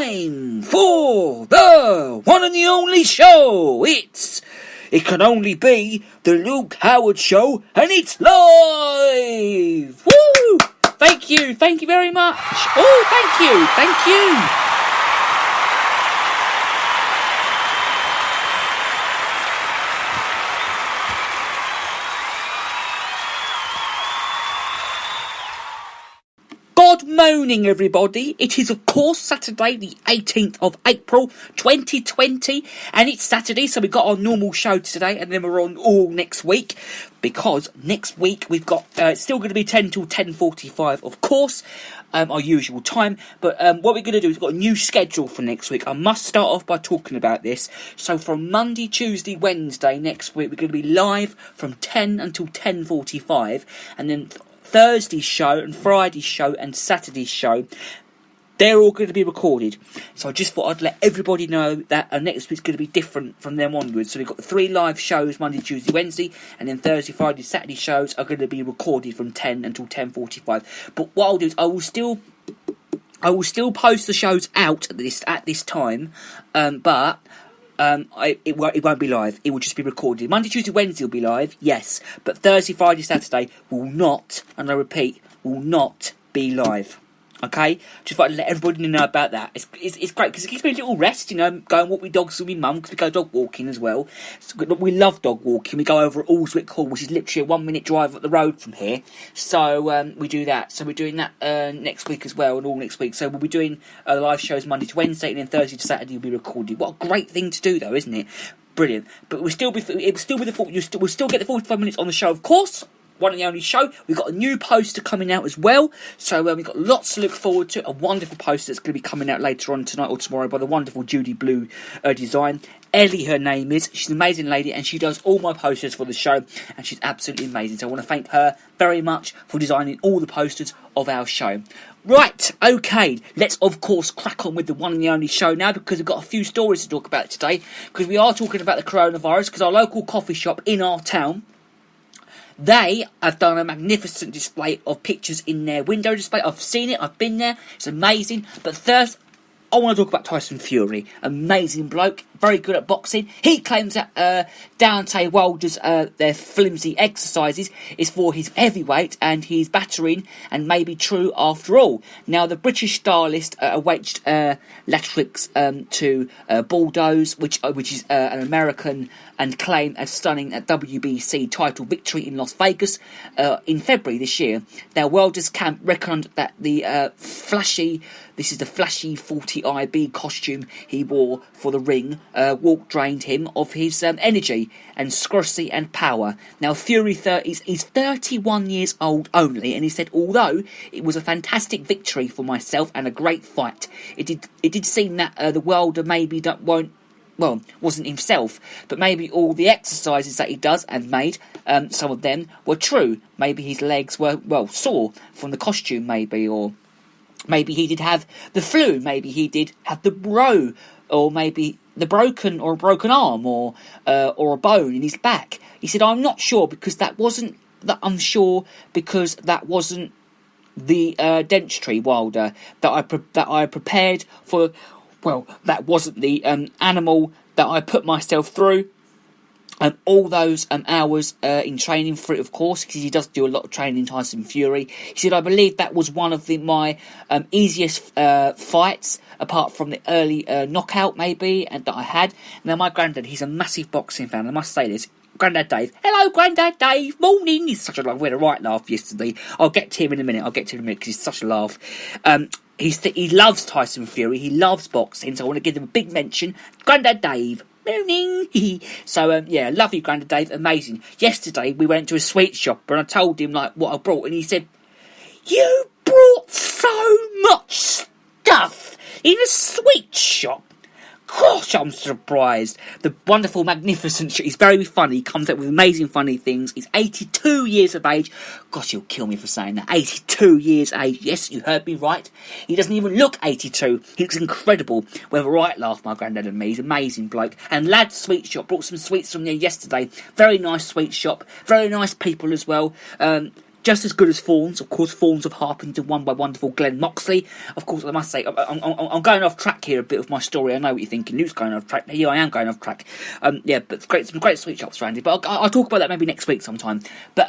time for the one and the only show. It can only be the Luke Howard Show, and it's live! Woo! Thank you very much. Oh, thank you. Good morning, everybody. It is, of course, Saturday, the 18th of April, 2020, and it's Saturday, so we've got our normal show today, and then we're on all next week, because next week we've got, it's still going to be 10 till 10:45, of course, our usual time, but what we're going to do is we've got a new schedule for next week. I must start off by talking about this. So from Monday, Tuesday, Wednesday next week, we're going to be live from 10 until 10:45, and then Thursday's show and Friday's show and Saturday's show, they're all going to be recorded. So I just thought I'd let everybody know that next week's going to be different from them onwards. So we've got the 3 live shows, Monday, Tuesday, Wednesday, and then Thursday, Friday, Saturday shows are going to be recorded from 10 until 10:45. But what I'll do is I will still post the shows out at this time, but it won't be live. It will just be recorded. Monday, Tuesday, Wednesday will be live, yes, but Thursday, Friday, Saturday will not, and I repeat, will not be live. Okay, just thought I'd let everybody know about that. It's great because it gives me a little rest, you know. Go and walk my dogs with my mum because we go dog walking as well. So we love dog walking. We go over at Allswick Hall, which is literally a 1-minute drive up the road from here. So we do that. So we're doing that next week as well, and all next week. So we'll be doing the live shows Monday to Wednesday, and then Thursday to Saturday will be recorded. What a great thing to do, though, isn't it? Brilliant. But we'll still get the 45 minutes on the show, of course. One and the only show. We've got a new poster coming out as well, so we've got lots to look forward to. A wonderful poster that's going to be coming out later on tonight or tomorrow by the wonderful Judy Blue design. Ellie, her name is. She's an amazing lady, and she does all my posters for the show, and she's absolutely amazing. So I want to thank her very much for designing all the posters of our show. Right, okay, let's of course crack on with the one and the only show now, because we've got a few stories to talk about today, because we are talking about the coronavirus, because our local coffee shop in our town, they have done a magnificent display of pictures in their window display. I've seen it, I've been there, it's amazing. But first, I want to talk about Tyson Fury. Amazing bloke, very good at boxing. He claims that Deontay Wilder's their flimsy exercises is for his heavyweight, and he's battering and may be true after all. Now, the British stylist awaged Latrix to bulldoze, which is an American, and claim a stunning WBC title victory in Las Vegas in February this year. Now, Wilder's camp reckoned that the flashy 40IB costume he wore for the ring walk drained him of his energy and scrosy and power. Now, Fury is 31 years old only, and he said, although it was a fantastic victory for myself and a great fight, it did seem that the Wilder maybe wasn't himself, but maybe all the exercises that he does and made, some of them were true. Maybe his legs were, sore from the costume, maybe, or maybe he did have the flu, maybe he did have the bro, or maybe the broken arm, or a bone in his back. He said, I'm sure because that wasn't the dentistry Wilder that I prepared for. Well, that wasn't the animal that I put myself through. All those hours in training for it, of course, because he does do a lot of training, Tyson Fury. He said, I believe that was one of my easiest fights, apart from the early knockout, maybe, and that I had. Now, my granddad, he's a massive boxing fan, I must say this. Grandad Dave. Hello, Grandad Dave. Morning. He's such a laugh. We had a right laugh yesterday. I'll get to him in a minute because he's such a laugh. He loves Tyson Fury. He loves boxing, so I want to give him a big mention. Grandad Dave. Morning. So, love you, Grandad Dave. Amazing. Yesterday, we went to a sweet shop, and I told him, what I brought, and he said, you brought so much stuff in a sweet shop. Gosh, I'm surprised. The wonderful, magnificent he's very funny. He comes up with amazing, funny things. He's 82 years of age. Gosh, he'll kill me for saying that. 82 years of age. Yes, you heard me right. He doesn't even look 82. He looks incredible. We have a right laugh, my granddad and me. He's an amazing bloke. And Lad's Sweet Shop brought some sweets from there yesterday. Very nice sweet shop. Very nice people as well. just as good as Fawns. Of course, Fawns of Harpington won by wonderful Glenn Moxley. Of course, I must say, I'm going off track here a bit with my story. I know what you're thinking. Luke's going off track. Here I am going off track. Yeah, but some great switch ups, Randy. But I'll talk about that maybe next week sometime. But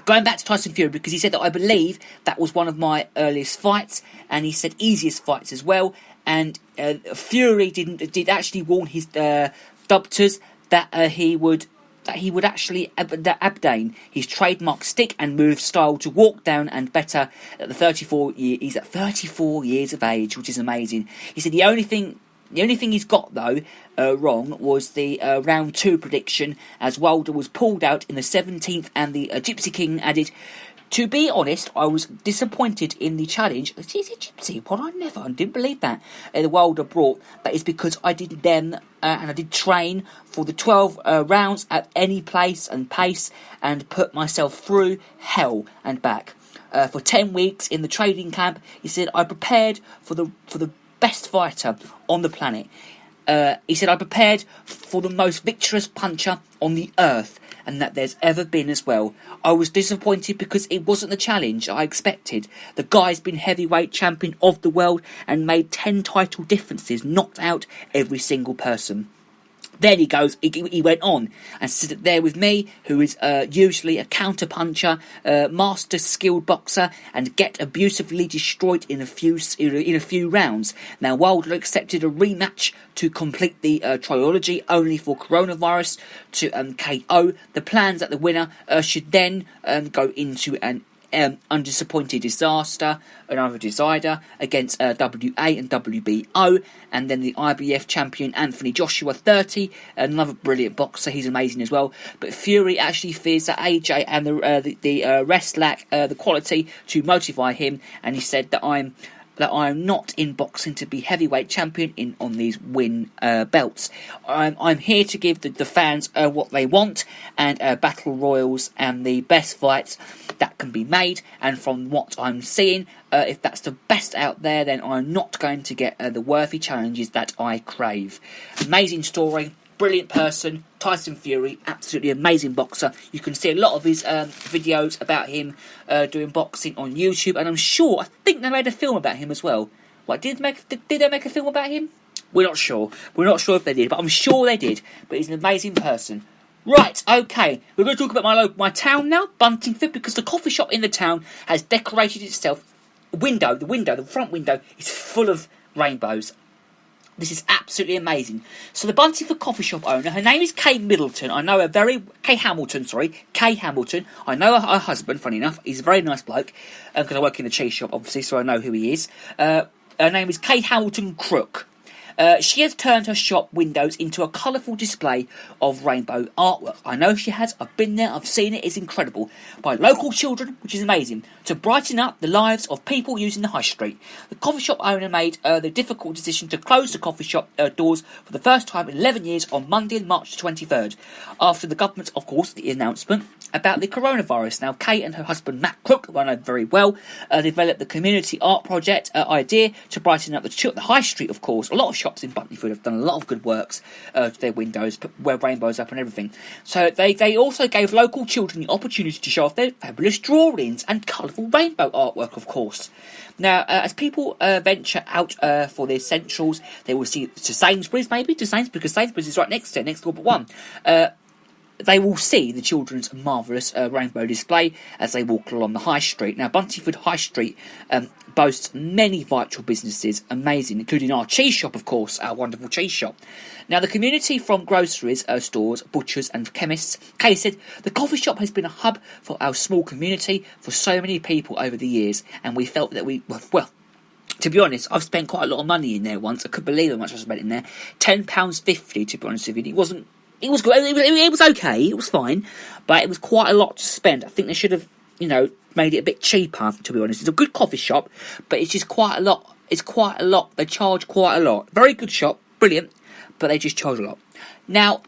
going back to Tyson Fury, because he said that I believe that was one of my earliest fights, and he said easiest fights as well. And Fury did actually warn his doctors that he would actually abandon his trademark stick and move style to walk down and better at the 34 year. He's at 34 years of age, which is amazing. He said the only thing he's got though wrong was the round 2 prediction, as Wilder was pulled out in the 17th, and the Gypsy King added, "To be honest, I was disappointed in the challenge." Is it Gypsy? What? I didn't believe that. The Wilder brought. That is because I did them and I did train for the 12 rounds at any place and pace, and put myself through hell and back. For 10 weeks in the training camp, he said, I prepared for the best fighter on the planet. He said, I prepared for the most victorious puncher on the earth, and that there's ever been as well. I was disappointed because it wasn't the challenge I expected. The guy's been heavyweight champion of the world and made 10 title differences, knocked out every single person. Then he went on and stood there with me, who is usually a counter-puncher, master skilled boxer, and get abusively destroyed in a few rounds. Now, Wilder accepted a rematch to complete the trilogy, only for coronavirus to KO. The plans that the winner should then go into an undisappointed disaster, another decider against WA and WBO, and then the IBF champion Anthony Joshua, 30, another brilliant boxer. He's amazing as well. But Fury actually fears that AJ and the rest lack the quality to motivate him, and he said that I'm not in boxing to be heavyweight champion on these win belts. I'm here to give the fans what they want, and battle royals and the best fights that can be made. And from what I'm seeing, if that's the best out there, then I'm not going to get the worthy challenges that I crave. Amazing story. Brilliant person, Tyson Fury, absolutely amazing boxer. You can see a lot of his videos about him doing boxing on YouTube, and I think they made a film about him as well. What, did they make a film about him? We're not sure. We're not sure if they did, but I'm sure they did. But he's an amazing person. Right, okay, we're going to talk about my town now, Buntingford, because the coffee shop in the town has decorated itself. The front window is full of rainbows. This is absolutely amazing. So the Buntingford coffee shop owner, her name is Kay Hamilton. I know Kay Hamilton. I know her husband, funny enough. He's a very nice bloke, because I work in the cheese shop, obviously, so I know who he is. Her name is Kay Hamilton Crook. She has turned her shop windows into a colourful display of rainbow artwork. I know she has. I've been there. I've seen it. It's incredible. By local children, which is amazing, to brighten up the lives of people using the high street. The coffee shop owner made the difficult decision to close the coffee shop doors for the first time in 11 years on Monday, March 23rd, after the government, of course, the announcement about the coronavirus. Now, Kate and her husband Matt Crook, who I know very well, developed the community art project idea to brighten up the high street, of course. A lot of shops in Buntingford have done a lot of good works to their windows, put rainbows up and everything. So they also gave local children the opportunity to show off their fabulous drawings and colourful rainbow artwork, of course. Now, as people venture out for their essentials, they will see to Sainsbury's, because Sainsbury's is right next door but one. They will see the children's marvellous rainbow display as they walk along the high street. Now, Buntingford High Street boasts many vital businesses, amazing, including our cheese shop, of course, our wonderful cheese shop. Now, the community from groceries, stores, butchers and chemists, Kay said, the coffee shop has been a hub for our small community for so many people over the years, and we felt that to be honest, I've spent quite a lot of money in there once. I couldn't believe how much I spent in there. £10.50, to be honest with you. It was good. It was okay. It was fine, but it was quite a lot to spend. I think they should have, made it a bit cheaper. To be honest, it's a good coffee shop, but it's just quite a lot. It's quite a lot. They charge quite a lot. Very good shop, brilliant, but they just charge a lot. Now,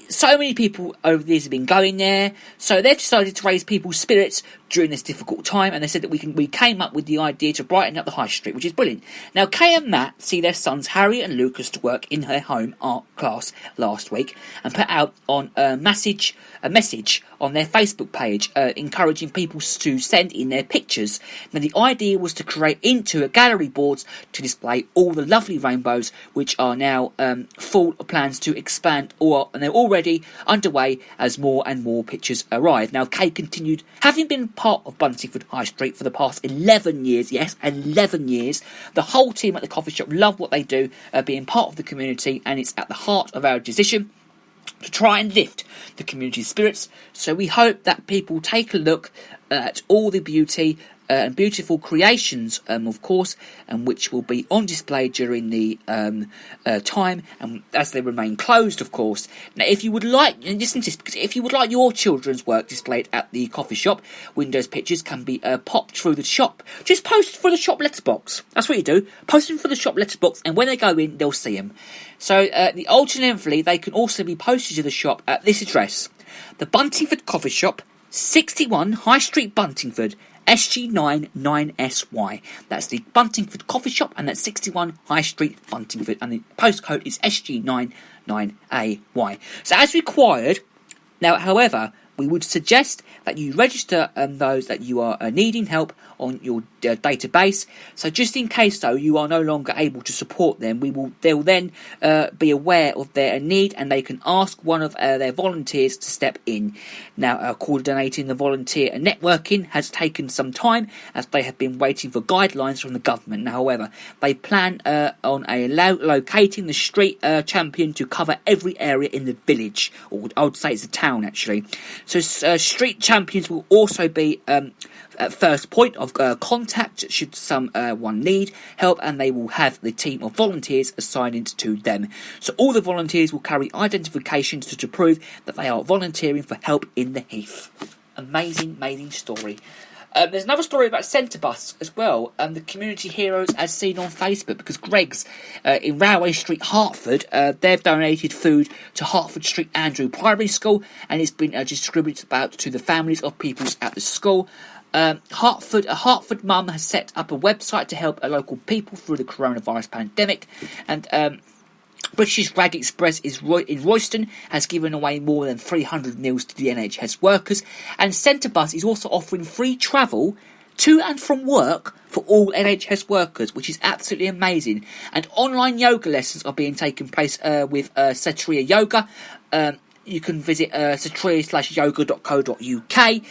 so many people over the years have been going there, so they've decided to raise people's spirits during this difficult time, and they said that we came up with the idea to brighten up the high street, which is brilliant. Now, Kay and Matt see their sons Harry and Lucas to work in her home art class last week and put out on a message on their Facebook page encouraging people to send in their pictures. Now, the idea was to create into a gallery boards to display all the lovely rainbows, which are now full of plans to expand, and they're already underway as more and more pictures arrive. Now, Kay continued, having been part of Buntingford High Street for the past 11 years, yes, 11 years, the whole team at the coffee shop love what they do, being part of the community, and it's at the heart of our decision to try and lift the community spirits. So we hope that people take a look at all the beauty and beautiful creations, of course, and which will be on display during the time, and as they remain closed, of course. Now, if you would like, and listen to this, because if you would like your children's work displayed at the coffee shop, Windows pictures can be popped through the shop. Just post for the shop letterbox. That's what you do. Post them for the shop letterbox, and when they go in, they'll see them. So, alternatively, they can also be posted to the shop at this address: the Buntingford Coffee Shop, 61 High Street, Buntingford, SG9 9SY. That's the Buntingford Coffee Shop, and that's 61 High Street, Buntingford, and the postcode is SG9 9AY. So as required, now, however, we would suggest that you register those that you are needing help on your database. So just in case, though, you are no longer able to support them, they'll then be aware of their need, and they can ask one of their volunteers to step in. Now, coordinating the volunteer and networking has taken some time, as they have been waiting for guidelines from the government. Now, however, they plan on locating the street champion to cover every area in the village, or I would say it's a town, actually. So street champions will also be at first point of contact should someone need help, and they will have the team of volunteers assigned to them. So all the volunteers will carry identifications to prove that they are volunteering for help in the heath. Amazing story. There's another story about Centrebus as well, the community heroes as seen on Facebook, because Greg's in Railway Street, Hertford, they've donated food to Hertford Street Andrew Primary School, and it's been distributed about to the families of pupils at the school. A Hertford mum has set up a website to help local people through the coronavirus pandemic, and British Rag Express in Royston has given away more than 300 meals to the NHS workers, and Centrebus is also offering free travel to and from work for all NHS workers, which is absolutely amazing. And online yoga lessons are being taken place with Satriya Yoga. You can visit satriya-yoga.co.uk.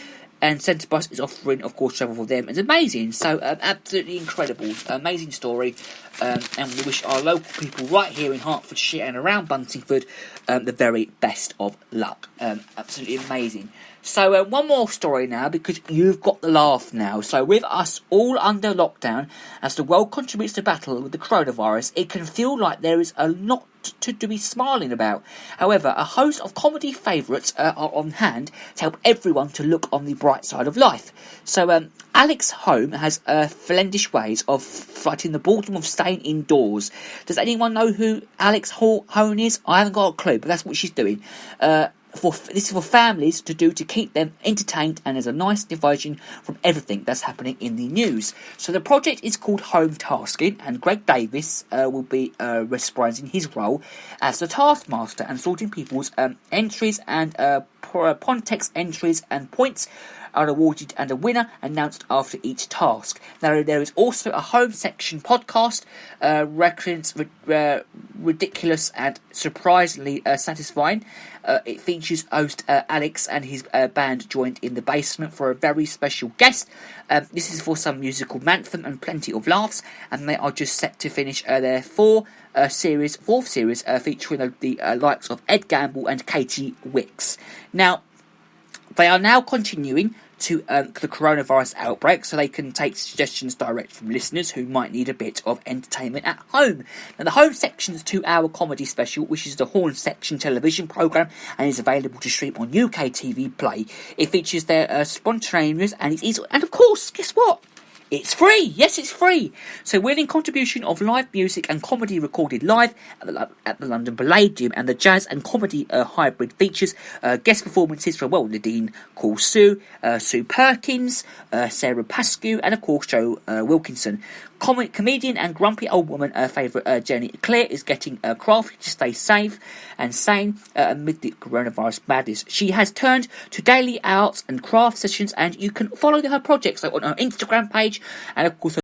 And Centrebus is offering, of course, travel for them. It's amazing. So, absolutely incredible. Amazing story. And we wish our local people right here in Hertfordshire and around Buntingford the very best of luck. Absolutely amazing. So, one more story now, because you've got the laugh now. So, with us all under lockdown, as the world contributes to battle with the coronavirus, it can feel like there is a lot to be smiling about. However, a host of comedy favourites are on hand to help everyone to look on the bright side of life. So, Alex Home has fiendish ways of fighting the boredom of staying indoors. Does anyone know who Alex Home is? I haven't got a clue, but that's what she's doing. This is for families to do to keep them entertained, and as a nice diversion from everything that's happening in the news. So the project is called Home Tasking, and Greg Davis will be reprising his role as the taskmaster and sorting people's entries and context entries and points are awarded and a winner announced after each task. Now, there is also a home section podcast, records ridiculous and surprisingly satisfying. It features host Alex and his band joined in the basement for a very special guest. This is for some musical manthem and plenty of laughs, and they are just set to finish their fourth series featuring the likes of Ed Gamble and Katie Wicks. Now, they are now continuing to the coronavirus outbreak, so they can take suggestions direct from listeners who might need a bit of entertainment at home. Now, the home section's 2-hour comedy special, which is the Horn Section television programme, and is available to stream on UK TV Play. It features their spontaneous and of course, guess what? It's free. Yes, it's free. So willing contribution of live music and comedy recorded live at the London Palladium, and the jazz and comedy hybrid features guest performances from Nadine Coursu, Sue Perkins, Sarah Pascoe, and of course Joe Wilkinson. Comedian and grumpy old woman favourite Jenny Clare is getting crafty to stay safe and sane amid the coronavirus madness. She has turned to daily arts and craft sessions, and you can follow her projects on her Instagram page and of course